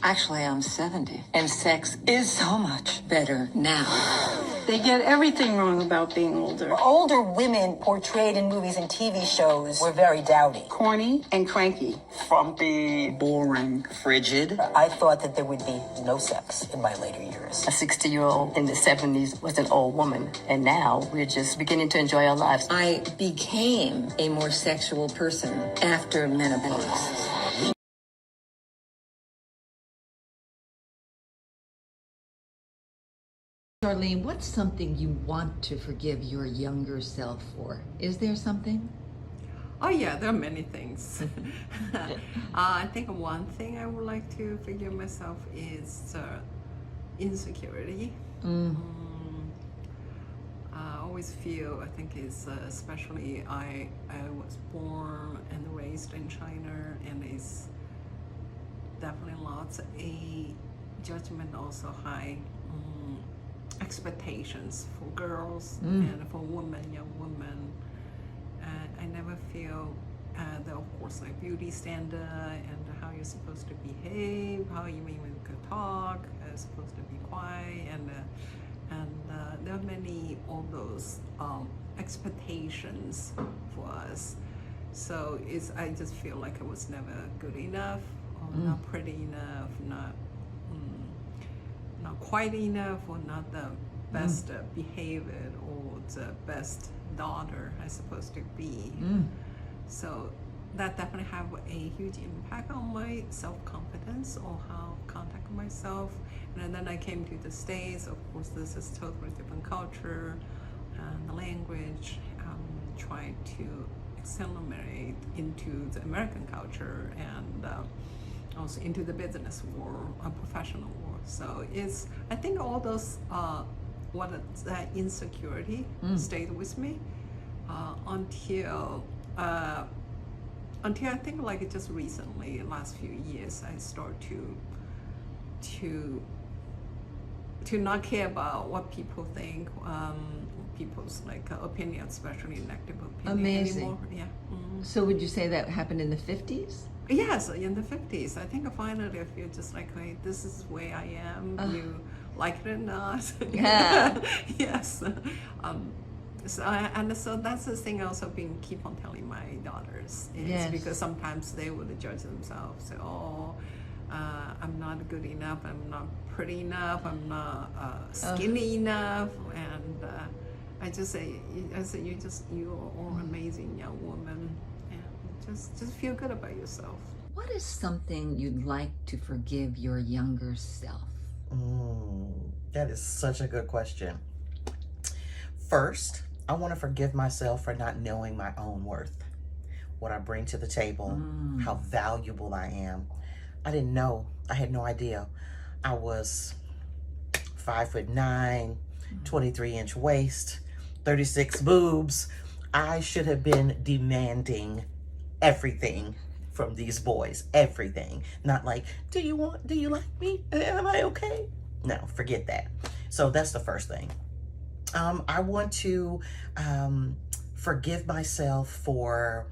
Actually, I'm 70, and sex is so much better now. They get everything wrong about being older. Older women portrayed in movies and TV shows were very dowdy. Corny and cranky. Frumpy. Boring. Frigid. I thought that there would be no sex in my later years. A 60-year-old in the 70s was an old woman, and now we're just beginning to enjoy our lives. I became a more sexual person after menopause. Charlene, what's something you want to forgive your younger self for? Is there something? Oh yeah, there are many things. I think one thing I would like to forgive myself is insecurity. I always feel, I think it's especially I was born and raised in China, and it's definitely lots of judgment, also high expectations for girls and for women, young women. I never feel the, of course, like beauty standard and how you're supposed to behave, how you even could talk, supposed to be quiet, and there are many all those expectations for us. So I just feel like I was never good enough, or not pretty enough, not quite enough, or not the best behaved or the best daughter I'm supposed to be. So that definitely have a huge impact on my self-confidence or how I contact myself. And then I came to the States. Of course, this is totally different culture, and the language, trying to assimilate into the American culture, and also into the business world, professional world. So I think all those, that insecurity stayed with me until I think like just recently, last few years, I start to not care about what people think, people's like opinion, especially negative opinion. Amazing. Anymore. Yeah. So would you say that happened in the 50s? Yes, in the 50s. I think finally I feel just like, hey, this is the way I am. You like it or not. Yeah. Yes. So that's the thing I also been keep on telling my daughters. Is because sometimes they would judge themselves. Say, I'm not good enough. I'm not pretty enough. I'm not skinny enough. And I say, you're all amazing young woman. Just feel good about yourself. What is something you'd like to forgive your younger self? That is such a good question. First, I want to forgive myself for not knowing my own worth, what I bring to the table, how valuable I am. I didn't know. I had no idea. I was 5'9", 23-inch waist, 36 boobs. I should have been demanding everything from these boys, everything. Not like, do you like me? Am I okay? No, forget that. So that's the first thing. I want to forgive myself for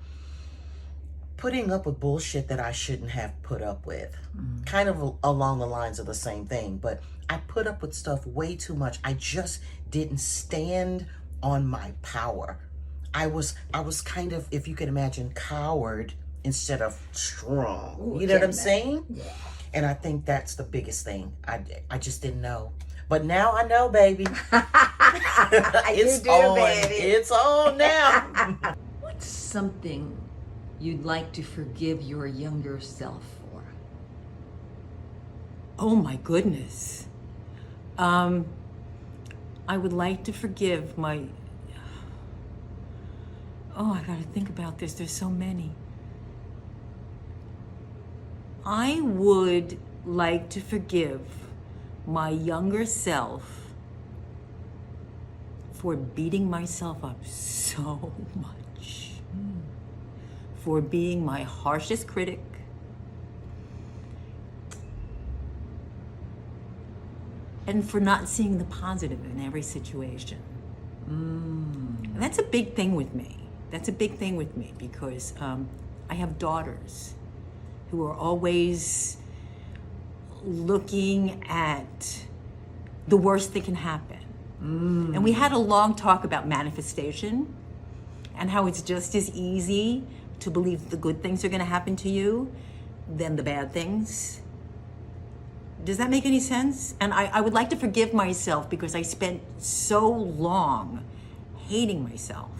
putting up with bullshit that I shouldn't have put up with. Kind of along the lines of the same thing, but I put up with stuff way too much. I just didn't stand on my power. I was kind of, if you can imagine, coward instead of strong. Ooh, you know what I'm saying? Yeah. And I think that's the biggest thing. I just didn't know. But now I know, baby. It's on, baby. It's on now. What's something you'd like to forgive your younger self for? Oh my goodness. I would like to forgive my... Oh, I gotta think about this. There's so many. I would like to forgive my younger self for beating myself up so much, for being my harshest critic, and for not seeing the positive in every situation. And that's a big thing with me. That's a big thing with me because I have daughters who are always looking at the worst that can happen. And we had a long talk about manifestation and how it's just as easy to believe the good things are going to happen to you than the bad things. Does that make any sense? And I would like to forgive myself because I spent so long hating myself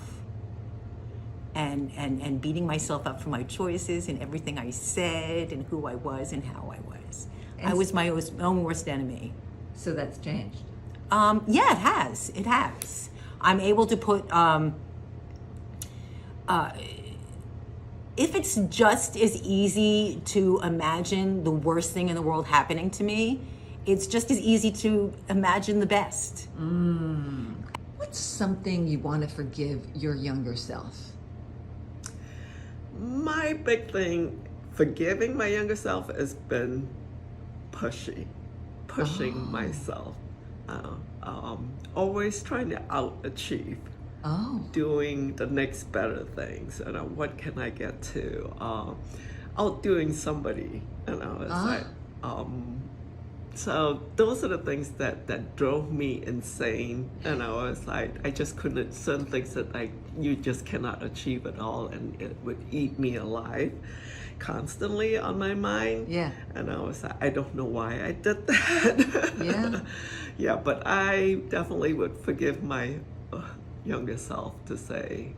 and beating myself up for my choices and everything I said and who I was and how I was. I was my own worst enemy. So that's changed. Yeah, it has. It has. I'm able to put, if it's just as easy to imagine the worst thing in the world happening to me, it's just as easy to imagine the best. What's something you want to forgive your younger self? My big thing, forgiving my younger self, has been pushing myself. Always trying to out-achieve. Doing the next better things. What can I get to? Outdoing somebody. So those are the things that drove me insane. And I was like, I just couldn't, certain things that you just cannot achieve at all, and it would eat me alive constantly on my mind. Yeah. And I was like, I don't know why I did that. Yeah. Yeah, but I definitely would forgive my younger self to say,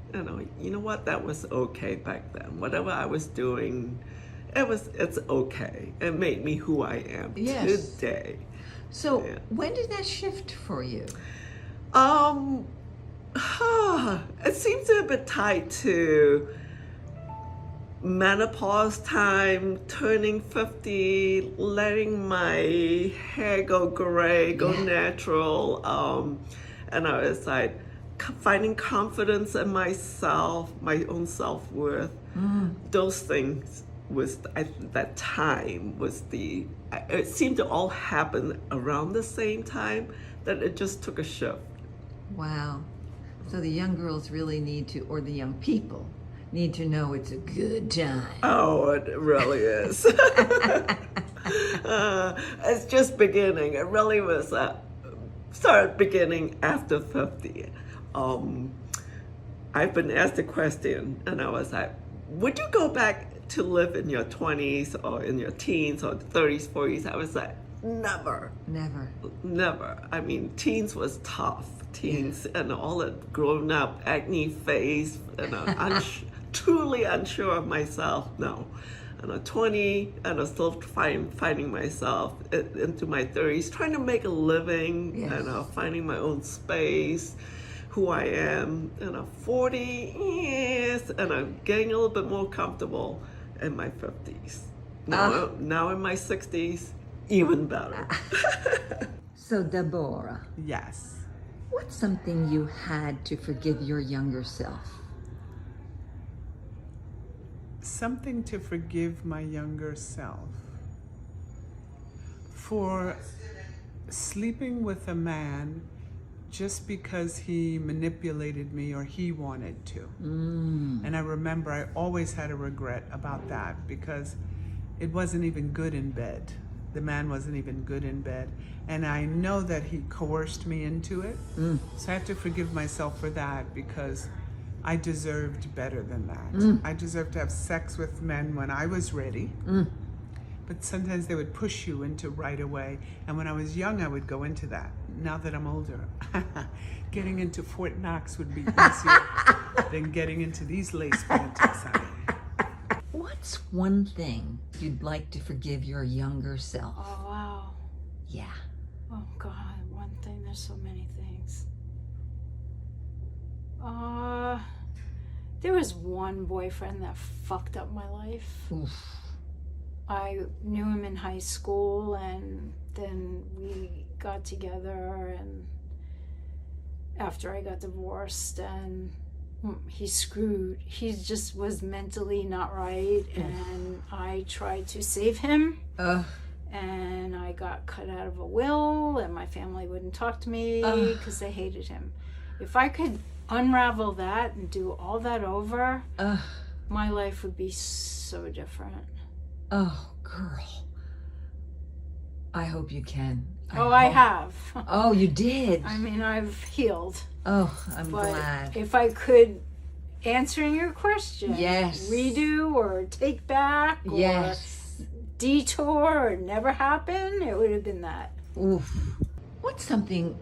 you know what, that was okay back then. Whatever I was doing, it's okay. It made me who I am today. So when did that shift for you? It seems to have been tied to menopause time, turning 50, letting my hair go gray, go natural, and I was like finding confidence in myself, my own self-worth. Those things that time was it seemed to all happen around the same time, that it just took a shift. Wow. So the young girls really need to, or the young people need to know it's a good time. Oh, it really is. It's just beginning. It really was started beginning after 50. I've been asked a question, and I was like, would you go back to live in your 20s or in your teens or 30s, 40s? I was like, never. Never. I mean, teens was tough. Teens and all that grown up, acne phase, and truly unsure of myself. No. And at 20, and I'm still finding myself into my 30s, trying to make a living, and finding my own space, who I am. And I'm 40, and I'm getting a little bit more comfortable in my 50s. Now in my 60s, even better. So Deborah, Yes. what's something you had to forgive your younger self? Something to forgive my younger self for sleeping with a man just because he manipulated me or he wanted to. And I remember I always had a regret about that because it wasn't even good in bed. The man wasn't even good in bed. And I know that he coerced me into it. So I have to forgive myself for that because I deserved better than that. I deserved to have sex with men when I was ready. But sometimes they would push you into right away. And when I was young, I would go into that. Now that I'm older, getting into Fort Knox would be easier than getting into these lace panties, honey. What's one thing you'd like to forgive your younger self? Oh, wow. Yeah. Oh, God. One thing. There's so many things. There was one boyfriend that fucked up my life. Oof. I knew him in high school, and then we got together, and after I got divorced, and he just was mentally not right, and I tried to save him, and I got cut out of a will, and my family wouldn't talk to me because they hated him. If I could unravel that and do all that over, my life would be so different. Oh, girl. hope you can. I have. Oh, you did? I mean, I've healed. Oh, I'm But glad. if I could, answering your question, Yes. redo or take back or Yes. detour or never happen, it would have been that. Oof. What's something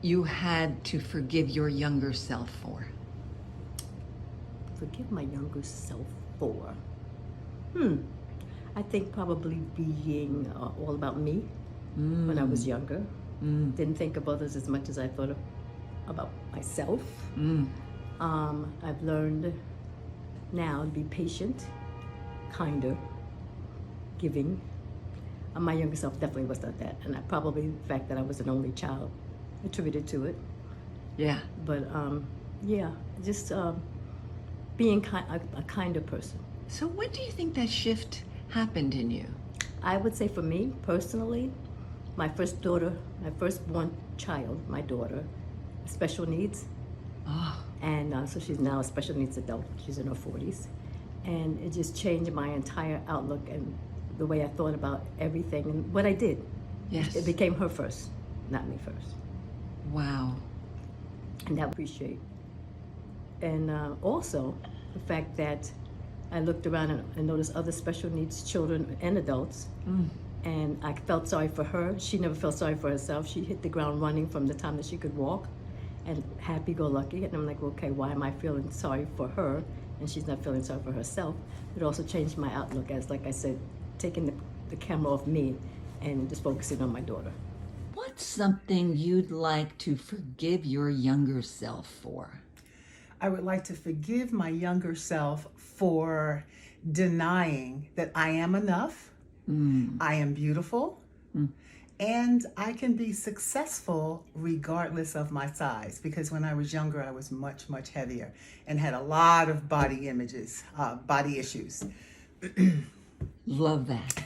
you had to forgive your younger self for? Forgive my younger self for. I think probably being all about me when I was younger. Didn't think of others as much as I thought about myself. I've learned now to be patient, kinder, giving. My younger self definitely was not that, and I probably the fact that I was an only child attributed to it. Yeah. But yeah, just being a kinder person. So when do you think that shift happened in you? I would say for me personally, my first daughter, my firstborn child, my daughter, special needs. Oh. And so she's now a special needs adult. She's in her 40s. And it just changed my entire outlook and the way I thought about everything and what I did. Yes. It became her first, not me first. Wow. And that I appreciate. And also the fact that I looked around and noticed other special needs children and adults. And I felt sorry for her. She never felt sorry for herself. She hit the ground running from the time that she could walk and happy-go-lucky. And I'm like, okay, why am I feeling sorry for her? And she's not feeling sorry for herself. It also changed my outlook as, like I said, taking the camera off me and just focusing on my daughter. What's something you'd like to forgive your younger self for? I would like to forgive my younger self for denying that I am enough, I am beautiful, and I can be successful regardless of my size. Because when I was younger, I was much, much heavier and had a lot of body issues. Love that.